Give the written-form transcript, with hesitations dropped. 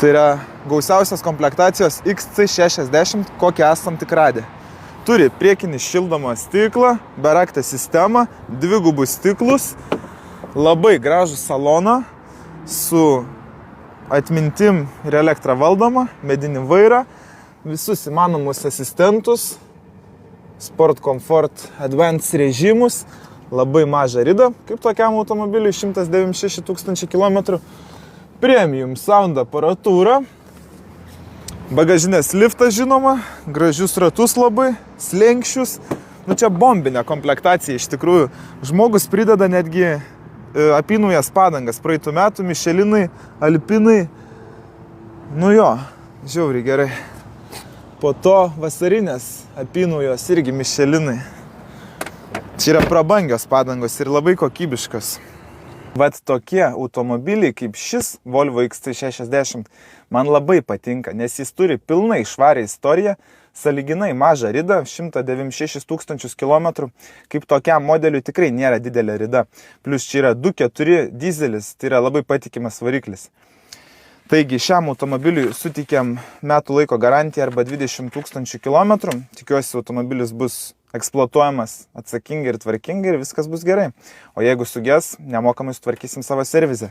Tai yra gausiausios komplektacijos XC60, kokią esam tik radę. Turi priekinį šildomą stiklą, beraktę sistemą, dvigubus stiklus, labai gražų saloną su atmintim ir elektra valdoma, medinį vairą, visus įmanomus asistentus, Sport Comfort Advanced režimus, labai mažą ridą, kaip tokiam automobiliui, 196 000 km. Premium sound aparatūra, bagažinės liftas žinoma, gražius ratus labai, slenkščius. Nu čia bombinė komplektacija iš tikrųjų. Žmogus prideda netgi apynaujas padangas, praeitų metų Michelinai, Alpinai. Nu jo, žiauriai gerai. Po to vasarinės apynaujos irgi Michelinai. Čia yra prabangios padangos ir labai kokybiškos. Vat tokie automobiliai kaip šis Volvo XC60 man labai patinka, nes jis turi pilnai švarę istoriją, sąlyginai mažą ridą, 196 000 km, kaip tokiam modeliui tikrai nėra didelė rida. Plius čia yra 2.4 dizelis, tai yra labai patikimas variklis. Taigi šiam automobiliui suteikiam metų laiko garantiją arba 20 000 km. Tikiuosi automobilis bus eksploatuojamas atsakingai ir tvarkingai ir viskas bus gerai. O jeigu suges, nemokamai sutvarkysim savo servizę.